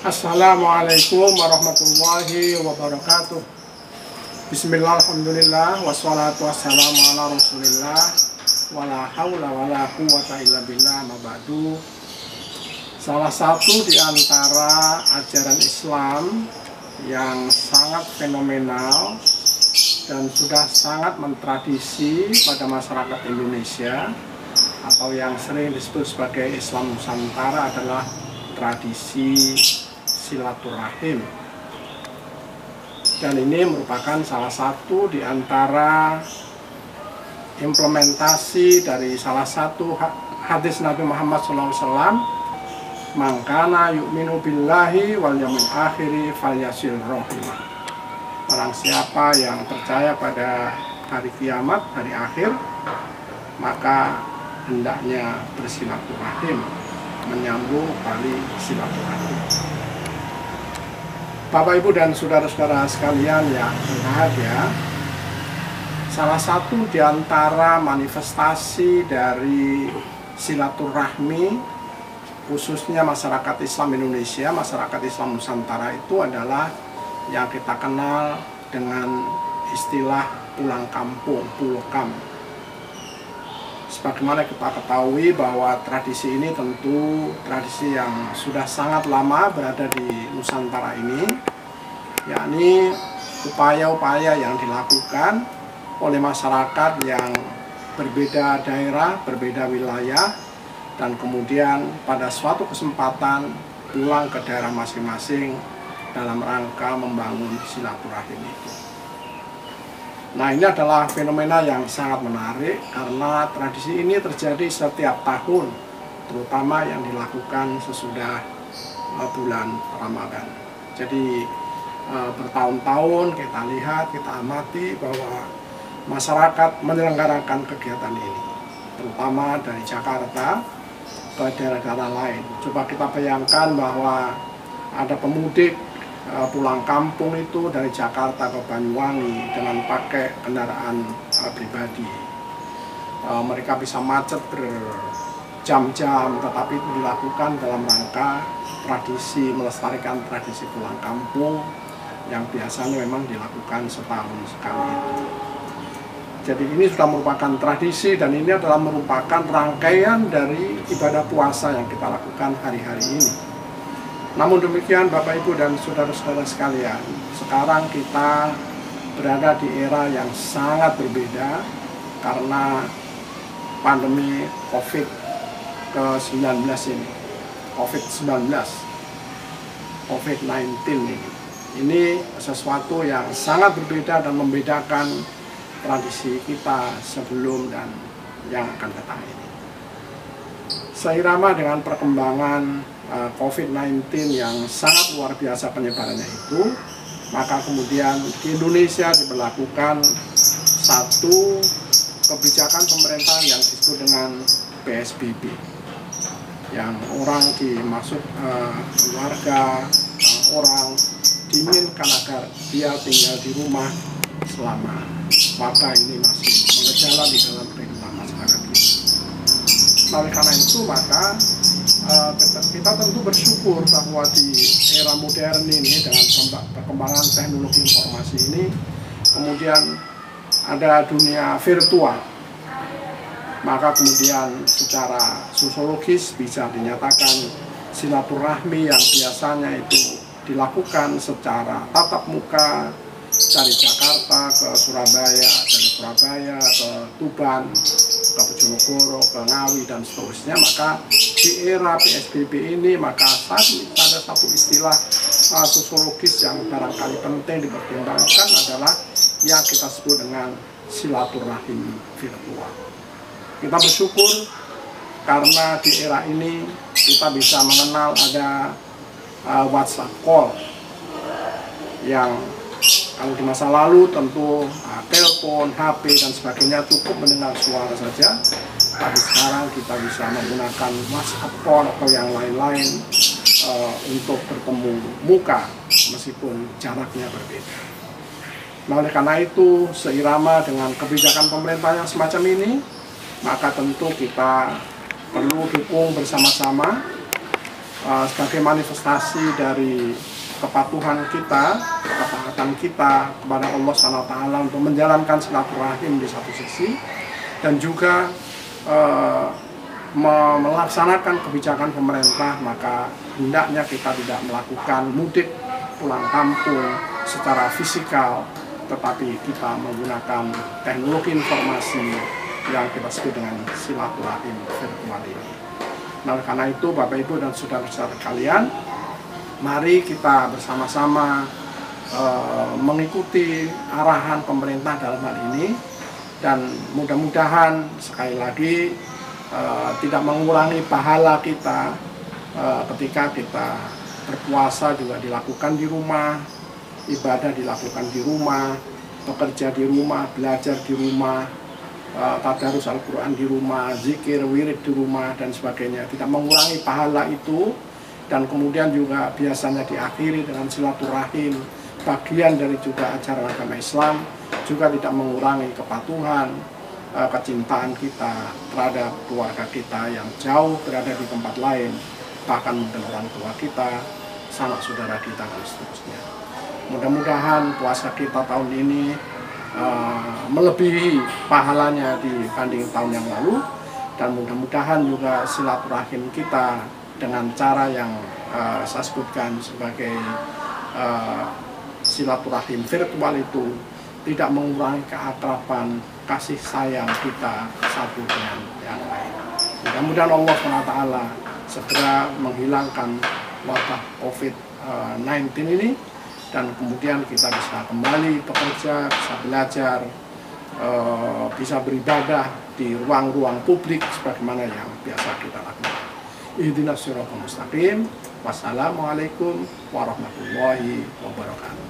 Assalamualaikum warahmatullahi wabarakatuh. Bismillah, alhamdulillah, wassalatu wassalamu ala rasulillah, wala hawla wala quwata illa billah, ma ba'du. Salah satu di antara ajaran Islam yang sangat fenomenal dan sudah sangat mentradisi pada masyarakat Indonesia atau yang sering disebut sebagai Islam Nusantara adalah tradisi silaturahim. Dan ini merupakan salah satu di antara implementasi dari salah satu hadis Nabi Muhammad SAW, "Mangkana yu'minu billahi wal yaumil akhiri falyasil rahimah." Barang siapa yang percaya pada hari kiamat, hari akhir, maka hendaknya bersilaturahim, menyambung tali silaturahim. Bapak, Ibu, dan saudara-saudara sekalian yang berbahagia, salah satu di antara manifestasi dari silaturahmi, khususnya masyarakat Islam Indonesia, masyarakat Islam Nusantara, itu adalah yang kita kenal dengan istilah pulang kampung, pulkam. Sebagaimana kita ketahui bahwa tradisi ini tentu tradisi yang sudah sangat lama berada di Nusantara ini, yakni upaya-upaya yang dilakukan oleh masyarakat yang berbeda daerah, berbeda wilayah, dan kemudian pada suatu kesempatan pulang ke daerah masing-masing dalam rangka membangun silaturahim itu. Nah, ini adalah fenomena yang sangat menarik karena tradisi ini terjadi setiap tahun, terutama yang dilakukan sesudah bulan Ramadan. Jadi bertahun-tahun kita lihat, kita amati bahwa masyarakat menyelenggarakan kegiatan ini, terutama dari Jakarta ke daerah-daerah lain. Coba kita bayangkan bahwa ada pemudik pulang kampung itu dari Jakarta ke Banyuwangi dengan pakai kendaraan pribadi. Mereka bisa macet berjam-jam, tetapi itu dilakukan dalam rangka tradisi, melestarikan tradisi pulang kampung yang biasanya memang dilakukan setahun sekali itu. Jadi ini sudah merupakan tradisi dan ini adalah merupakan rangkaian dari ibadah puasa yang kita lakukan hari-hari ini. Namun demikian, Bapak, Ibu, dan saudara-saudara sekalian, sekarang kita berada di era yang sangat berbeda karena pandemi COVID-19 ini, COVID-19 ini. Ini sesuatu yang sangat berbeda dan membedakan tradisi kita sebelum dan yang akan datang ini. Seirama dengan perkembangan COVID-19 yang sangat luar biasa penyebarannya itu, maka kemudian di Indonesia diberlakukan satu kebijakan pemerintah yang disebut dengan PSBB, yang orang dimaksud keluarga orang diinginkan agar dia tinggal di rumah selama wabah ini masih mengejala di dalam kehidupan masyarakat kita. Oleh karena itu, maka kita tentu bersyukur bahwa di era modern ini dengan perkembangan teknologi informasi ini, kemudian ada dunia virtual, maka kemudian secara sosiologis bisa dinyatakan silaturahmi yang biasanya itu dilakukan secara tatap muka dari Jakarta ke Surabaya, dari Surabaya ke Tuban, ke Bojonegoro, ke Ngawi, dan seterusnya, maka di era PSBB ini maka ada satu istilah sosiologis yang barangkali penting dipertimbangkan adalah yang kita sebut dengan silaturahim virtual. Kita bersyukur karena di era ini kita bisa mengenal ada WhatsApp call yang kalau di masa lalu tentu telepon, HP, dan sebagainya cukup mendengar suara saja. Tapi sekarang kita bisa menggunakan WhatsApp call atau yang lain-lain untuk bertemu muka meskipun jaraknya berbeda. Nah, oleh karena itu, seirama dengan kebijakan pemerintah yang semacam ini, maka tentu kita perlu dukung bersama-sama sebagai manifestasi dari kepatuhan kita, ketaatan kita kepada Allah SWT untuk menjalankan silaturahim di satu sisi, dan juga melaksanakan kebijakan pemerintah, maka hendaknya kita tidak melakukan mudik pulang kampung secara fisikal, tetapi kita menggunakan teknologi informasi yang kita sebut dengan silaturahim virtual ini. Nah, karena itu Bapak Ibu dan saudara-saudara sekalian, mari kita bersama-sama mengikuti arahan pemerintah dalam hal ini, dan mudah-mudahan sekali lagi tidak mengurangi pahala kita ketika kita berpuasa juga dilakukan di rumah, ibadah dilakukan di rumah, bekerja di rumah, belajar di rumah, tadarus Al-Quran di rumah, zikir, wirid di rumah, dan sebagainya. Tidak mengurangi pahala itu, dan kemudian juga biasanya diakhiri dengan silaturahim, bagian dari juga ajaran agama Islam, juga tidak mengurangi kepatuhan, kecintaan kita terhadap keluarga kita yang jauh berada di tempat lain, bahkan mungkin orang tua kita, sanak saudara kita, dan seterusnya. Mudah-mudahan puasa kita tahun ini melebihi pahalanya dibanding tahun yang lalu, dan mudah-mudahan juga silaturahim kita dengan cara yang saya sebutkan sebagai silaturahim virtual itu tidak mengurangi keakraban, kasih sayang kita satu dengan yang lain. Mudah-mudahan Allah SWT segera menghilangkan wabah COVID-19 ini, dan kemudian kita bisa kembali bekerja, bisa belajar, bisa beribadah di ruang-ruang publik sebagaimana yang biasa kita lakukan. Ihdinas siratal mustaqim. Wassalamualaikum warahmatullahi wabarakatuh.